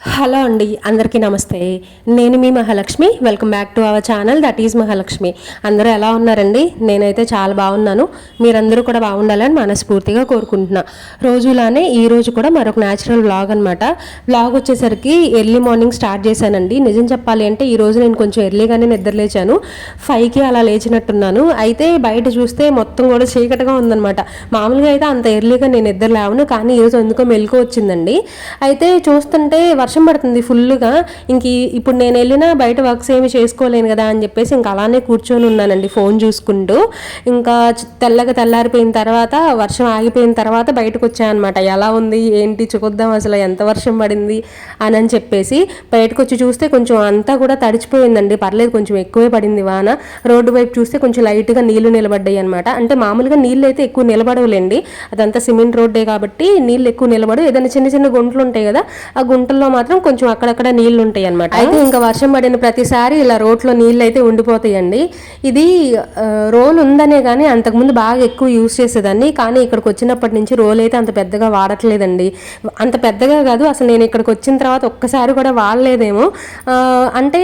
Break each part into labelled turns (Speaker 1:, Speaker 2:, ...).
Speaker 1: Hello అండి, అందరికీ నమస్తే. నేను మీ Mahalakshmi. Welcome back to our channel, that is Mahalakshmi. అందరూ ఎలా ఉన్నారండి? నేనైతే చాలా బాగున్నాను. మీరందరూ కూడా బాగుండాలని మనస్ఫూర్తిగా కోరుకుంటున్నా. రోజులానే ఈరోజు కూడా మరొక న్యాచురల్ వ్లాగ్ అనమాట. వ్లాగ్ వచ్చేసరికి ఎర్లీ మార్నింగ్ స్టార్ట్ చేశానండి. నిజం చెప్పాలి అంటే ఈరోజు నేను కొంచెం ఎర్లీగానే నిద్రలేచాను. 5కి అలా లేచినట్టున్నాను. అయితే బయట చూస్తే మొత్తం కూడా చీకటిగా ఉందనమాట. మామూలుగా అయితే అంత ఎర్లీగా నేను నిద్ర లేవను, కానీ ఈరోజు ఎందుకో మెలకు వచ్చిందండి. అయితే చూస్తుంటే వర్షం పడుతుంది ఫుల్గా. ఇప్పుడు నేను వెళ్ళినా బయట వర్క్స్ ఏమి చేసుకోలేను కదా అని చెప్పేసి ఇంకా అలానే కూర్చొని ఉన్నానండి ఫోన్ చూసుకుంటూ. ఇంకా తెల్లారిపోయిన తర్వాత, వర్షం ఆగిపోయిన తర్వాత బయటకు వచ్చాను అనమాట. ఎలా ఉంది ఏంటి చూద్దాం అసలు ఎంత వర్షం పడింది అని చెప్పేసి బయటకు వచ్చి చూస్తే కొంచెం అంతా కూడా తడిచిపోయిందండి. పర్లేదు, కొంచెం ఎక్కువే పడింది వాన. రోడ్డు వైపు చూస్తే కొంచెం లైట్గా నీళ్లు నిలబడ్డాయి అనమాట. అంటే మామూలుగా నీళ్ళు అయితే ఎక్కువ నిలబడవులేండి, అదంతా సిమెంట్ రోడ్డే కాబట్టి నీళ్ళు ఎక్కువ నిలబడు. ఏదైనా చిన్న చిన్న గుంటలు ఉంటాయి కదా, ఆ గుంటల్లో మాత్రం కొంచెం అక్కడక్కడ నీళ్లు ఉంటాయి అనమాట. అయితే ఇంకా వర్షం పడిన ప్రతిసారి ఇలా రోడ్లో నీళ్ళు అయితే ఉండిపోతాయండి. ఇది రోల్ ఉందనే కానీ అంతకుముందు బాగా ఎక్కువ యూజ్ చేసేదాన్ని, కానీ ఇక్కడికి వచ్చినప్పటి నుంచి రోల్ అయితే అంత పెద్దగా వాడట్లేదండి. అంత పెద్దగా కాదు, అసలు నేను ఇక్కడికి వచ్చిన తర్వాత ఒక్కసారి కూడా వాడలేదేమో. అంటే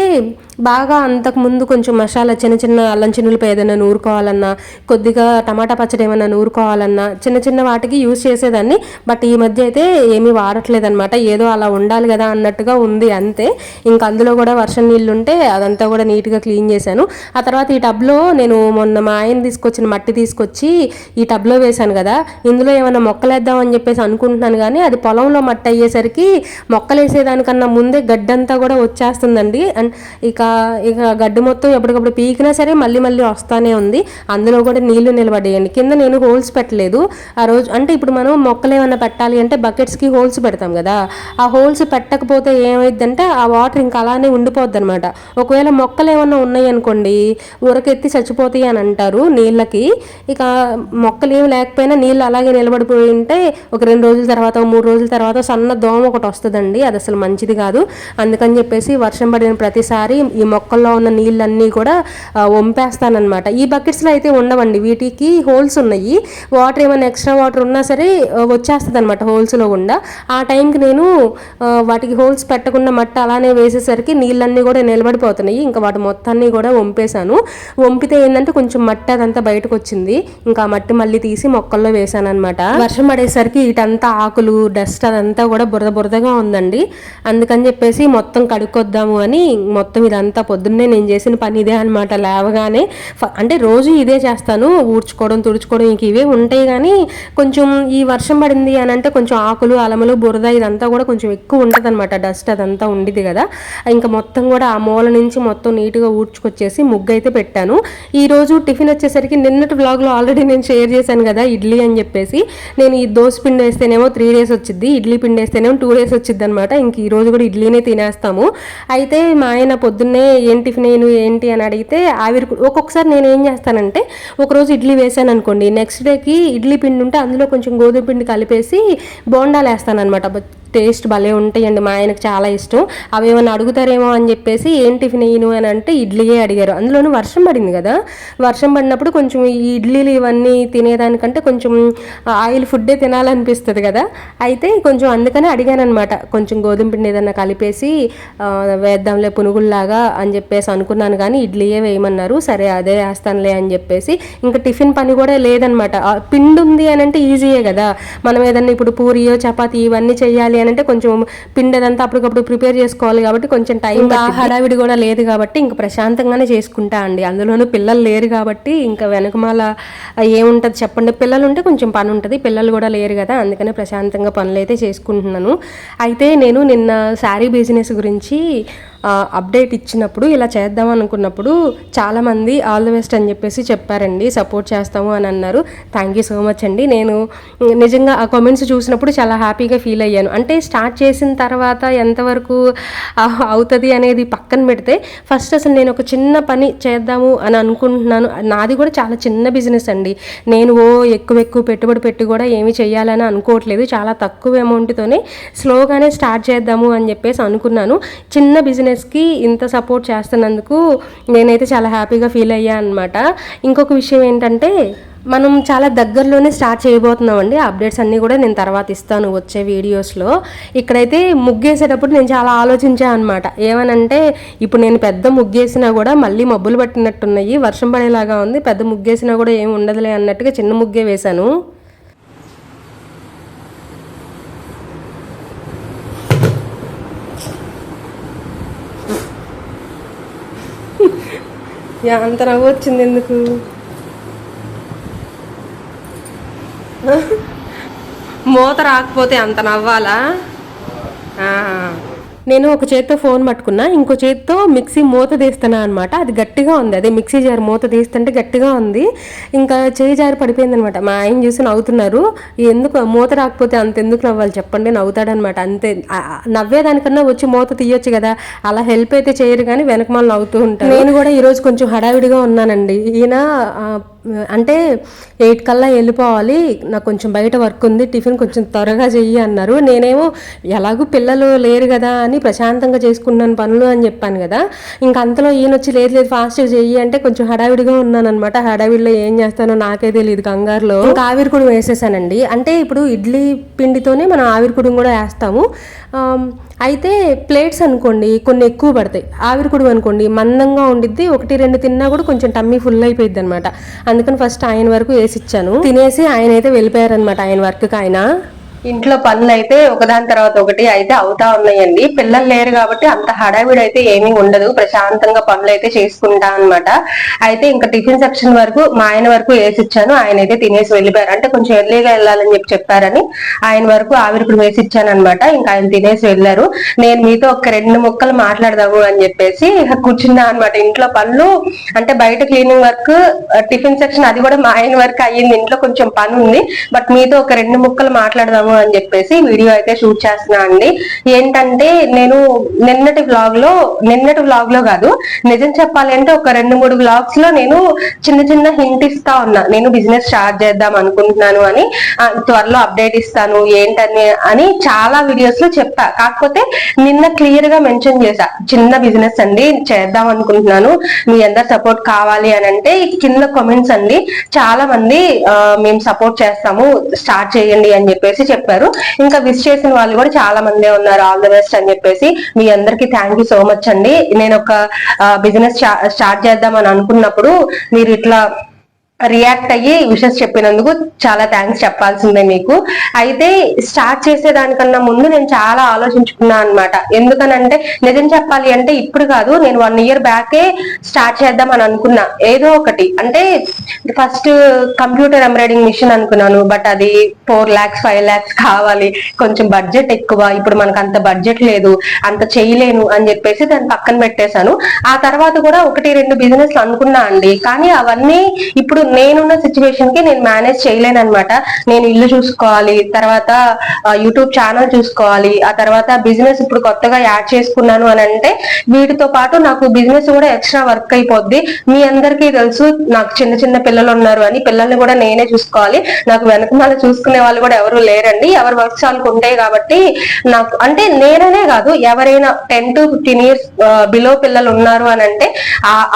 Speaker 1: బాగా అంతకుముందు కొంచెం మసాలా చిన్న చిన్న అల్లం చిన్నులపై ఏదైనా నూరుకోవాలన్నా, కొద్దిగా టమాటా పచ్చడి ఏమైనా నూరుకోవాలన్నా చిన్న చిన్న వాటికి యూజ్ చేసేదాన్ని. బట్ ఈ మధ్య అయితే ఏమీ వాడట్లేదు అనమాట. ఏదో అలా ఉండాలి కదా అన్నట్టుగా ఉంది అంతే. ఇంకా అందులో కూడా వర్షం నీళ్ళు ఉంటే అదంతా కూడా నీట్గా క్లీన్ చేశాను. ఆ తర్వాత ఈ టబ్లో నేను మొన్న మా ఆయన తీసుకొచ్చిన మట్టి తీసుకొచ్చి ఈ టబ్లో వేశాను కదా, ఇందులో ఏమైనా మొక్కలేద్దాం అని చెప్పేసి అనుకుంటున్నాను, కానీ అది పొలంలో మట్టి అయ్యేసరికి మొక్కలు వేసేదానికన్నా ముందే గడ్డంతా కూడా వచ్చేస్తుందండి. అండ్ ఇక గడ్డి మొత్తం ఎప్పటికప్పుడు పీకినా సరే మళ్ళీ మళ్ళీ వస్తానే ఉంది. అందులో కూడా నీళ్లు నిలబడేయండి. కింద నేను హోల్స్ పెట్టలేదు ఆ రోజు. అంటే ఇప్పుడు మనం మొక్కలు ఏమైనా పెట్టాలి అంటే బకెట్స్కి హోల్స్ పెడతాం కదా, ఆ హోల్స్ పెట్టకపోతే ఏమైందంటే ఆ వాటర్ ఇంకా అలానే ఉండిపోద్ది అనమాట. ఒకవేళ మొక్కలు ఏమన్నా ఉన్నాయి అనుకోండి, ఉరకెత్తి చచ్చిపోతాయి అని అంటారు నీళ్ళకి. ఇక మొక్కలు ఏమి లేకపోయినా నీళ్ళు అలాగే నిలబడిపోయి ఉంటే ఒక 2 రోజుల తర్వాత 3 రోజుల తర్వాత సన్న దోమ ఒకటి వస్తుందండి. అది అసలు మంచిది కాదు. అందుకని చెప్పేసి వర్షం పడిన ప్రతిసారి ఈ మొక్కల్లో ఉన్న నీళ్ళన్నీ కూడా వంపేస్తానమాట. ఈ బకెట్స్లో అయితే ఉండవండి, వీటికి హోల్స్ ఉన్నాయి. వాటర్ ఏమైనా ఎక్స్ట్రా వాటర్ ఉన్నా సరే వచ్చేస్తుంది అనమాట హోల్స్లో గుండా. ఆ టైంకి నేను వాటికి హోల్స్ పెట్టకుండా మట్టి అలానే వేసేసరికి నీళ్ళన్నీ కూడా నిలబడిపోతున్నాయి. ఇంకా వాటి మొత్తాన్ని కూడా వంపేశాను. వంపితే ఏంటంటే కొంచెం మట్టి అదంతా బయటకు వచ్చింది. ఇంకా ఆ మట్టి మళ్ళీ తీసి మొక్కల్లో వేసాను అనమాట. వర్షం పడేసరికి ఇటంతా ఆకులు డస్ట్ అదంతా కూడా బురదగా ఉందండి. అందుకని చెప్పేసి మొత్తం కడుక్కొద్దాము అని మొత్తం ఇదంతా పొద్దున్నే నేను చేసిన పని ఇదే అనమాట. లేవగానే అంటే రోజు ఇదే చేస్తాను, ఊడ్చుకోవడం తుడుచుకోవడం ఇంక ఇవే ఉంటాయి. కానీ కొంచెం ఈ వర్షం పడింది అని అంటే కొంచెం ఆకులు అలములు బురద ఇదంతా కూడా కొంచెం ఎక్కువ ఉంటుంది అనమాట. డస్ట్ అదంతా ఉండిది కదా, ఇంకా మొత్తం కూడా ఆ మూల నుంచి మొత్తం నీట్గా ఊడ్చుకొచ్చేసి ముగ్గు అయితే పెట్టాను. ఈరోజు టిఫిన్ వచ్చేసరికి నిన్నటి వ్లాగ్లో ఆల్రెడీ నేను షేర్ చేశాను కదా ఇడ్లీ అని చెప్పేసి. నేను ఈ దోశ పిండి వేస్తేనేమో 3 days వచ్చింది, ఇడ్లీ పిండి వేస్తేనేమో 2 days వచ్చింది అనమాట. ఇంక ఈరోజు కూడా ఇడ్లీనే తినేస్తాము. అయితే మా ఆయన పొద్దున్నే ఏం టిఫిన్ ఏంటి అని అడిగితే ఒక్కొక్కసారి నేను ఏం చేస్తానంటే ఒకరోజు ఇడ్లీ వేసాను అనుకోండి, నెక్స్ట్ డేకి ఇడ్లీ పిండి ఉంటే అందులో కొంచెం గోధుమ పిండి కలిపేసి బోండాలు వేస్తాను అనమాట. టేస్ట్ భలే ఉంటాయండి, మా ఆయనకు చాలా ఇష్టం. అవి ఏమైనా అడుగుతారేమో అని చెప్పేసి ఏం టిఫిన్ వేయను అని అంటే ఇడ్లీయే అడిగారు. అందులోనూ వర్షం పడింది కదా, వర్షం పడినప్పుడు కొంచెం ఈ ఇడ్లీలు ఇవన్నీ తినేదానికంటే కొంచెం ఆయిల్ ఫుడ్డే తినాలనిపిస్తుంది కదా. అయితే కొంచెం అందుకని అడిగాను అనమాట, కొంచెం గోధుమ పిండి ఏదన్నా కలిపేసి వేద్దాంలే పునుగుల్లాగా అని చెప్పేసి అనుకున్నాను. కానీ ఇడ్లీయే వేయమన్నారు, సరే అదే వేస్తానులే అని చెప్పేసి ఇంకా టిఫిన్ పని కూడా లేదనమాట. పిండి ఉంది అని అంటే ఈజీయే కదా. మనం ఏదన్నా ఇప్పుడు పూరియో చపాతీ ఇవన్నీ చేయాలి అంటే కొంచెం పిండి అదంతా అప్పటికప్పుడు ప్రిపేర్ చేసుకోవాలి కాబట్టి కొంచెం టైం, హడావిడి కూడా లేదు కాబట్టి ఇంకా ప్రశాంతంగానే చేసుకుంటా అండి. అందులోనూ పిల్లలు లేరు కాబట్టి ఇంకా వెనకమాల ఏముంటుంది చెప్పండి. పిల్లలు ఉంటే కొంచెం పని ఉంటుంది, పిల్లలు కూడా లేరు కదా, అందుకనే ప్రశాంతంగా పనులు అయితే చేసుకుంటున్నాను. అయితే నేను నిన్న శారీ బిజినెస్ గురించి అప్డేట్ ఇచ్చినప్పుడు ఇలా చేద్దాం అనుకున్నప్పుడు చాలామంది ఆల్ ది బెస్ట్ అని చెప్పేసి చెప్పారండి, సపోర్ట్ చేస్తాము అని అన్నారు. థ్యాంక్ యూ సో మచ్ అండి. నేను నిజంగా ఆ కామెంట్స్ చూసినప్పుడు చాలా హ్యాపీగా ఫీల్ అయ్యాను. అంటే స్టార్ట్ చేసిన తర్వాత ఎంతవరకు అవుతుంది అనేది పక్కన పెడితే ఫస్ట్ అసలు నేను ఒక చిన్న పని చేద్దాము అని అనుకుంటున్నాను. నాది కూడా చాలా చిన్న బిజినెస్ అండి. నేను ఎక్కువ పెట్టుబడి పెట్టి కూడా ఏమి చేయాలని అనుకోవట్లేదు. చాలా తక్కువ అమౌంట్తోనే స్లోగానే స్టార్ట్ చేద్దాము అని చెప్పేసి అనుకున్నాను. చిన్న బిజినెస్ బిజినెస్కి ఇంత సపోర్ట్ చేస్తున్నందుకు నేనైతే చాలా హ్యాపీగా ఫీల్ అయ్యా అనమాట. ఇంకొక విషయం ఏంటంటే మనం చాలా దగ్గరలోనే స్టార్ట్ చేయబోతున్నామండి. అప్డేట్స్ అన్నీ కూడా నేను తర్వాత ఇస్తాను వచ్చే వీడియోస్లో. ఇక్కడైతే ముగ్గేసేటప్పుడు నేను చాలా ఆలోచించాను అనమాట. ఏమనంటే ఇప్పుడు నేను పెద్ద ముగ్గేసినా కూడా మళ్ళీ మబ్బులు పట్టినట్టున్నాయి, వర్షం పడేలాగా ఉంది, పెద్ద ముగ్గేసినా కూడా ఏమి ఉండదులే అన్నట్టుగా చిన్న ముగ్గే వేశాను. అంత నవ్వు వచ్చింది ఎందుకు? మూత రాకపోతే అంత నవ్వాలా? నేను ఒక చేత్తో ఫోన్ పట్టుకున్నా, ఇంకో చేత్తో మిక్సీ మూత తీస్తున్నా అనమాట. అది గట్టిగా ఉంది, అదే మిక్సీ జార్ మూత తీస్తుంటే గట్టిగా ఉంది, ఇంకా చేయి జారి పడిపోయింది అనమాట. మా ఆయన చూసి నవ్వుతున్నారు. ఎందుకు మూత రాకపోతే అంత ఎందుకు నవ్వాలి చెప్పండి, నవ్వుతాడనమాట. అంతే, నవ్వేదానికన్నా వచ్చి మూత తీయొచ్చు కదా, అలా హెల్ప్ అయితే చేయరు కానీ వెనకమాల నవ్వుతూ ఉంటారు. నేను కూడా ఈరోజు కొంచెం హడావిడిగా ఉన్నానండి. ఈయన అంటే 8 కల్లా వెళ్ళిపోవాలి, నాకు కొంచెం బయట వర్క్ ఉంది, టిఫిన్ కొంచెం త్వరగా చెయ్యి అన్నారు. నేనేమో ఎలాగూ పిల్లలు లేరు కదా అని ప్రశాంతంగా చేసుకున్నాను పనులు అని చెప్పాను కదా. ఇంకా అంతలో ఈయన వచ్చి లేదు ఫాస్ట్గా చెయ్యి అంటే కొంచెం హడావిడిగా ఉన్నాను అనమాట. హడావిడిలో ఏం చేస్తానో నాకే తెలియదు, కంగారులో ఇంకా ఆవిరికుడు వేసేసానండి. అంటే ఇప్పుడు ఇడ్లీ పిండితోనే మనం ఆవిరికుడు కూడా వేస్తాము. అయితే ప్లేట్స్ అనుకోండి కొన్ని ఎక్కువ పడతాయి, ఆవిరికుడు అనుకోండి మందంగా ఉండిద్ది, 1-2 తిన్నా కూడా కొంచెం టమ్మీ ఫుల్ అయిపోయింది అనమాట. అందుకని ఫస్ట్ ఆయన వరకు వేసి ఇచ్చాను, తినేసి ఆయన అయితే వెళ్ళిపోయారనమాట ఆయన వర్క్కి ఆయన. ఇంట్లో పనులు అయితే ఒకదాని తర్వాత ఒకటి అయితే అవుతా ఉన్నాయండి. పిల్లలు లేరు కాబట్టి అంత హడావిడి అయితే ఏమీ ఉండదు, ప్రశాంతంగా పనులు అయితే చేసుకుంటా అనమాట. అయితే ఇంకా టిఫిన్ సెక్షన్ వరకు మా ఆయన వరకు వేసి ఇచ్చాను, ఆయన అయితే తినేసి వెళ్ళిపోయారు. అంటే కొంచెం ఎర్లీగా వెళ్ళాలని చెప్పారని ఆయన వరకు ఆవిరికుడు వేసి ఇచ్చాను అనమాట. ఇంకా ఆయన తినేసి వెళ్ళారు. నేను మీతో ఒక 2 ముక్కలు మాట్లాడదాము అని చెప్పేసి కూర్చున్నా అనమాట. ఇంట్లో పనులు అంటే బయట క్లీనింగ్ వర్క్, టిఫిన్ సెక్షన్ అది కూడా మా ఆయన వరకు అయ్యింది. ఇంట్లో కొంచెం పని ఉంది, బట్ మీతో ఒక 2 ముక్కలు మాట్లాడదాము అని చెప్పేసి వీడియో అయితే షూట్ చేస్తున్నా అండి. ఏంటంటే నేను నిన్నటి వ్లాగ్ లో కాదు, నిజం చెప్పాలి అంటే ఒక 2-3 వ్లాగ్స్ లో నేను చిన్న హింట్ ఇస్తా ఉన్నా, నేను బిజినెస్ స్టార్ట్ చేద్దాం అనుకుంటున్నాను అని, త్వరలో అప్డేట్ ఇస్తాను ఏంటని అని చాలా వీడియోస్ లో చెప్పా. కాకపోతే నిన్న క్లియర్ గా మెన్షన్ చేశా, చిన్న బిజినెస్ అండి చేద్దాం అనుకుంటున్నాను, మీ అందరు సపోర్ట్ కావాలి అని అంటే కింద కామెంట్స్ అండి చాలా మంది మేము సపోర్ట్ చేస్తాము స్టార్ట్ చేయండి అని చెప్పేసి చెప్పారు. ఇంకా విష్ చేసిన వాళ్ళు కూడా చాలా మందే ఉన్నారు, ఆల్ ద బెస్ట్ అని చెప్పేసి. మీ అందరికి థ్యాంక్ యూ సో మచ్ అండి. నేను ఒక బిజినెస్ స్టార్ట్ చేద్దాం అని అనుకున్నప్పుడు మీరు ఇట్లా రియాక్ట్ అయ్యి విషెస్ చెప్పినందుకు చాలా థ్యాంక్స్ చెప్పాల్సిందే మీకు. అయితే స్టార్ట్ చేసేదానికన్నా ముందు నేను చాలా ఆలోచించుకున్నా అనమాట. ఎందుకనంటే నిజం చెప్పాలి అంటే ఇప్పుడు కాదు, నేను 1 year బ్యాకే స్టార్ట్ చేద్దాం అని అనుకున్నా ఏదో ఒకటి. అంటే ఫస్ట్ కంప్యూటర్ ఎంబ్రాయిడింగ్ మిషన్ అనుకున్నాను, బట్ అది 4 lakhs 5 lakhs కావాలి, కొంచెం బడ్జెట్ ఎక్కువ, ఇప్పుడు మనకు అంత బడ్జెట్ లేదు, అంత చేయలేను అని చెప్పేసి దాన్ని పక్కన పెట్టేశాను. ఆ తర్వాత కూడా 1-2 బిజినెస్లు అనుకున్నా అండి, కానీ అవన్నీ ఇప్పుడు నేనున్న సిచ్యువేషన్ కి నేను మేనేజ్ చేయలేను అనమాట. నేను ఇల్లు చూసుకోవాలి, తర్వాత యూట్యూబ్ ఛానల్ చూసుకోవాలి, ఆ తర్వాత బిజినెస్ ఇప్పుడు కొత్తగా యాడ్ చేసుకున్నాను అని అంటే వీటితో పాటు నాకు బిజినెస్ కూడా ఎక్స్ట్రా వర్క్ అయిపోద్ది. మీ అందరికీ తెలుసు నాకు చిన్న పిల్లలు ఉన్నారు అని, పిల్లల్ని కూడా నేనే చూసుకోవాలి, నాకు వెనకమాల చూసుకునే వాళ్ళు కూడా ఎవరు లేరండి, ఎవరు వర్క్స్ వాళ్ళకు ఉంటాయి కాబట్టి నాకు అంటే నేననే కాదు ఎవరైనా 10 to 15 years బిలో పిల్లలు ఉన్నారు అని అంటే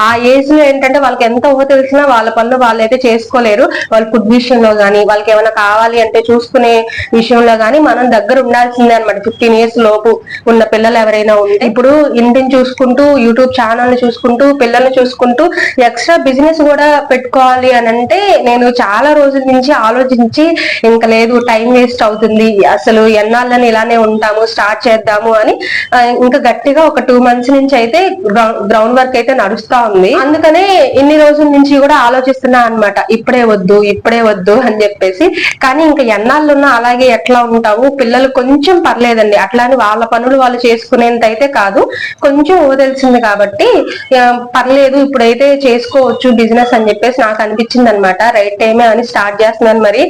Speaker 1: ఆ ఏజ్ లో ఏంటంటే వాళ్ళకి ఎంత ఊహ తెలిసినా వాళ్ళ పనులు వాళ్ళైతే చేసుకోలేరు. వాళ్ళ ఫుడ్ విషయంలో గానీ, వాళ్ళకి ఏమైనా కావాలి అంటే చూసుకునే విషయంలో గానీ మనం దగ్గర ఉండాల్సిందే అనమాట. 15 years లోపు ఉన్న పిల్లలు ఎవరైనా ఉంటే ఇప్పుడు ఇంటిని చూసుకుంటూ, యూట్యూబ్ ఛానల్ చూసుకుంటూ, పిల్లల్ని చూసుకుంటూ ఎక్స్ట్రా బిజినెస్ కూడా పెట్టుకోవాలి అని అంటే నేను చాలా రోజుల నుంచి ఆలోచించి ఇంకా లేదు, టైం వేస్ట్ అవుతుంది, అసలు ఎన్నాళ్ళని ఇలానే ఉంటాము, స్టార్ట్ చేద్దాము అని ఇంకా గట్టిగా ఒక 2 months నుంచి అయితే గ్రౌండ్ వర్క్ అయితే నడుస్తా ఉంది. అందుకనే ఇన్ని రోజుల నుంచి కూడా ఆలోచిస్తున్నా అనమాట, ఇప్పుడే వద్దు అని చెప్పేసి. కానీ ఇంకా ఎన్నాళ్ళున్నా అలాగే ఎట్లా ఉంటాము, పిల్లలు కొంచెం పర్లేదండి, అట్లా అని వాళ్ళ పనులు వాళ్ళు చేసుకునేంత అయితే కాదు, కొంచెం తెలిసింది కాబట్టి పర్లేదు ఇప్పుడైతే చేసుకోవచ్చు బిజినెస్ అని చెప్పేసి నాకు అనిపించింది అనమాట. రైట్ టైమే అని స్టార్ట్ చేస్తున్నాను. మరి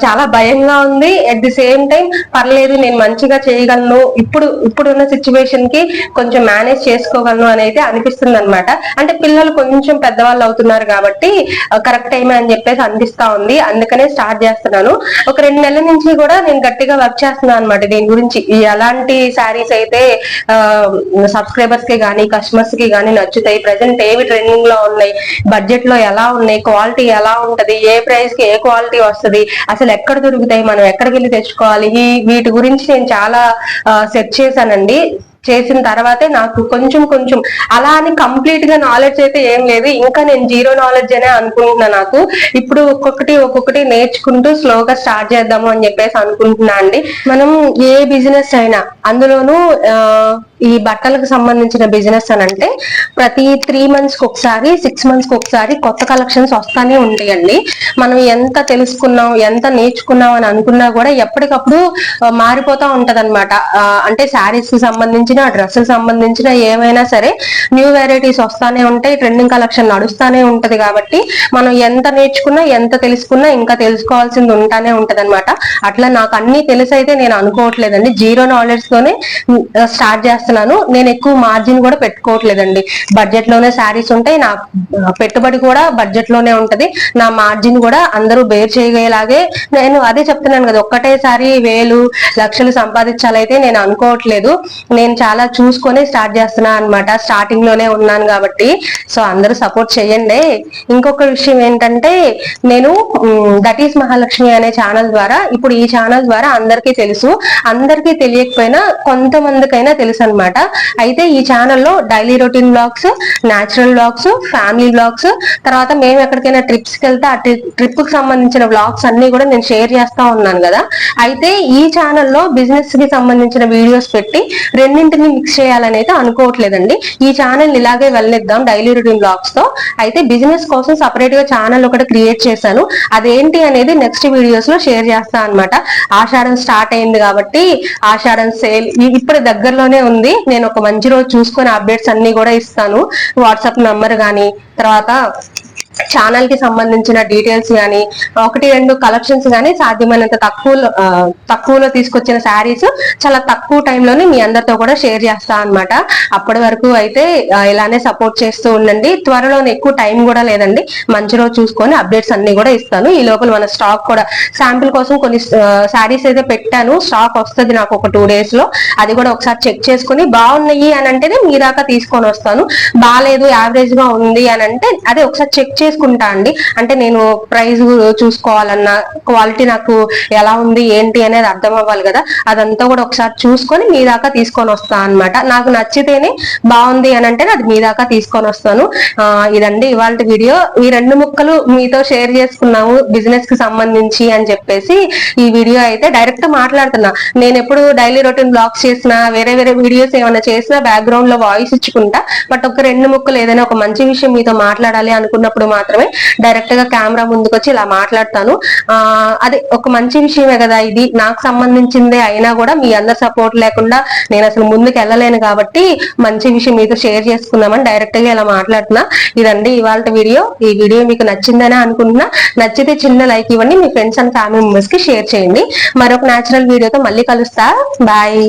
Speaker 1: చాలా భయంగా ఉంది, అట్ ది సేమ్ టైం పర్లేదు నేను మంచిగా చేయగలను, ఇప్పుడున్న సిచ్యువేషన్ కి కొంచెం మేనేజ్ చేసుకోగలను అని అయితే అనిపిస్తుంది అనమాట. అంటే పిల్లలు కొంచెం పెద్దవాళ్ళు అవుతున్నారు కాబట్టి కరెక్ట్ టైం అని చెప్పేసి అనిపిస్తా ఉంది. అందుకనే స్టార్ట్ చేస్తున్నాను. ఒక 2 నెలల నుంచి కూడా నేను గట్టిగా వర్క్ చేస్తున్నాను అనమాట దీని గురించి. ఎలాంటి శారీస్ అయితే సబ్స్క్రైబర్స్ కి గానీ కస్టమర్స్ కి గానీ నచ్చుతాయి, ప్రజెంట్ ఏవి ట్రెండింగ్ లో ఉన్నాయి, బడ్జెట్ లో ఎలా ఉన్నాయి, క్వాలిటీ ఎలా ఉంటది, ఏ ప్రైస్ కి ఏ క్వాలిటీ వస్తుంది, అసలు ఎక్కడ దొరుకుతాయి, మనం ఎక్కడికి వెళ్ళి తెచ్చుకోవాలి, వీటి గురించి నేను చాలా సెర్చ్ చేశానండి. చేసిన తర్వాతే నాకు కొంచెం కొంచెం అలా అని కంప్లీట్ గా నాలెడ్జ్ అయితే ఏం లేదు, ఇంకా నేను జీరో నాలెడ్జ్ అనే అనుకుంటున్నా. నాకు ఇప్పుడు ఒక్కొక్కటి నేర్చుకుంటూ స్లోగా స్టార్ట్ చేద్దాము అని చెప్పేసి అనుకుంటున్నా అండి. మనం ఏ బిజినెస్ అయినా అందులోనూ ఈ బట్టలకు సంబంధించిన బిజినెస్ అని అంటే ప్రతి 3 months కి ఒకసారి 6 months కి ఒకసారి కొత్త కలెక్షన్స్ వస్తానే ఉంటాయండి. మనం ఎంత తెలుసుకున్నాం ఎంత నేర్చుకున్నాం అని అనుకున్నా కూడా ఎప్పటికప్పుడు మారిపోతా ఉంటది అనమాట. అంటే శారీస్ కి సంబంధించిన డ్రెస్సులకు సంబంధించిన ఏమైనా సరే న్యూ వెరైటీస్ వస్తానే ఉంటాయి, ట్రెండింగ్ కలెక్షన్ నడుస్తానే ఉంటది. కాబట్టి మనం ఎంత నేర్చుకున్నా ఎంత తెలుసుకున్నా ఇంకా తెలుసుకోవాల్సింది ఉంటానే ఉంటది అనమాట. అట్లా నాకు అన్ని తెలిసైతే నేను అనుకోవట్లేదండి, జీరో నాలెడ్జ్ తోనే స్టార్ట్ చేస్తున్నాను. నేను ఎక్కువ మార్జిన్ కూడా పెట్టుకోవట్లేదండి. బడ్జెట్ లోనే శారీస్ ఉంటాయి, నా పెట్టుబడి కూడా బడ్జెట్ లోనే ఉంటది, నా మార్జిన్ కూడా అందరూ బేర్ చేయగలాగే. నేను అదే చెప్తున్నాను కదా, ఒక్కటేసారి 1000 లక్షలు సంపాదించాలైతే నేను అనుకోవట్లేదు. నేను చాలా చూసుకొని స్టార్ట్ చేస్తున్నా అనమాట. స్టార్టింగ్ లోనే ఉన్నాను కాబట్టి సో అందరూ సపోర్ట్ చేయండి. ఇంకొక విషయం ఏంటంటే, నేను దట్ ఈస్ మహాలక్ష్మి అనే ఛానల్ ద్వారా, ఇప్పుడు ఈ ఛానల్ ద్వారా అందరికీ తెలుసు, అందరికీ తెలియకపోయినా కొంతమందికైనా తెలుసు అనమాట. అయితే ఈ ఛానల్లో daily routine blogs, natural blogs, family blogs, తర్వాత మేము ఎక్కడికైనా ట్రిప్స్ కి వెళ్తే ఆ ట్రిప్ కి సంబంధించిన బ్లాగ్స్ అన్ని కూడా నేను షేర్ చేస్తా ఉన్నాను కదా. అయితే ఈ ఛానల్లో బిజినెస్ కి సంబంధించిన వీడియోస్ పెట్టి రెండింటిని మిక్స్ చేయాలని అయితే అనుకోవట్లేదండి. ఈ ఛానల్ ఇలాగే వెళ్ళిద్దాం డైలీ రొటీన్ బ్లాగ్స్ తో. అయితే బిజినెస్ కోసం సపరేట్ గా ఛానల్ ఒకటి క్రియేట్ చేశాను, అదేంటి అనేది నెక్స్ట్ వీడియోస్ లో షేర్ చేస్తా అనమాట. ఆషాఢం స్టార్ట్ అయింది కాబట్టి ఆషాఢం సేల్ ఇప్పుడు దగ్గరలోనే ఉంది. నేను ఒక మంచి రోజు చూసుకొని అప్డేట్స్ అన్ని కూడా ఇస్తాను. వాట్సాప్ నంబర్ కానీ, తర్వాత ఛానల్ కి సంబంధించిన డీటెయిల్స్ కానీ, 1-2 కలెక్షన్స్ కానీ సాధ్యమైనంత తక్కువలో తీసుకొచ్చిన శారీస్ చాలా తక్కువ టైంలోనే మీ అందరితో కూడా షేర్ చేస్తా అనమాట. అప్పటి వరకు అయితే ఇలానే సపోర్ట్ చేస్తూ ఉండండి. త్వరలోనే, ఎక్కువ టైం కూడా లేదండి, మంచి రోజు చూసుకొని అప్డేట్స్ అన్ని కూడా ఇస్తాను. ఈ లోపల మన స్టాక్ కూడా శాంపిల్ కోసం కొన్ని శారీస్ అయితే పెట్టాను, స్టాక్ వస్తుంది నాకు ఒక 2 days లో. అది కూడా ఒకసారి చెక్ చేసుకుని బాగున్నాయి అని అంటేనే మీ దాకా తీసుకొని వస్తాను. బాగాలేదు, యావరేజ్ గా ఉంది అని అంటే అదే ఒకసారి చెక్ చేసుకుంటా అండి. అంటే నేను ప్రైస్ చూసుకోవాలన్నా, క్వాలిటీ నాకు ఎలా ఉంది ఏంటి అనేది అర్థం అవ్వాలి కదా, అదంతా కూడా ఒకసారి చూసుకొని మీ దాకా తీసుకొని వస్తాను అనమాట. నాకు నచ్చితేనే బాగుంది అని అంటే అది మీ దాకా తీసుకొని వస్తాను. ఇదండి ఇవాళ వీడియో. ఈ 2 ముక్కలు మీతో షేర్ చేసుకున్నాము బిజినెస్ కి సంబంధించి అని చెప్పేసి ఈ వీడియో అయితే డైరెక్ట్ మాట్లాడుతున్నా. నేను ఎప్పుడు డైలీ రొటీన్ బ్లాగ్స్ చేసినా, వేరే వీడియోస్ ఏమైనా చేసినా బ్యాక్గ్రౌండ్ లో వాయిస్ ఇచ్చుకుంటా. బట్ ఒక 2 ముక్కలు ఏదైనా ఒక మంచి విషయం మీతో మాట్లాడాలి అనుకున్నప్పుడు మాత్రమే డైరెక్ట్ గా కెమెరా ముందుకు వచ్చి ఇలా మాట్లాడతాను. అదే ఒక మంచి విషయమే కదా, ఇది నాకు సంబంధించిందే అయినా కూడా మీ అందరి సపోర్ట్ లేకుండా నేను అసలు ముందుకు వెళ్ళలేను. కాబట్టి మంచి విషయం మీతో షేర్ చేసుకుందామని డైరెక్ట్ గా ఇలా మాట్లాడుతున్నా. ఇదండి ఇవాళ వీడియో. ఈ వీడియో మీకు నచ్చిందని అనుకుంటున్నా. నచ్చితే చిన్న లైక్ ఇవ్వండి, మీ ఫ్రెండ్స్ అండ్ ఫ్యామిలీ మెంబర్స్ కి షేర్ చేయండి. మరొక న్యాచురల్ వీడియోతో మళ్ళీ కలుస్తా. బాయ్.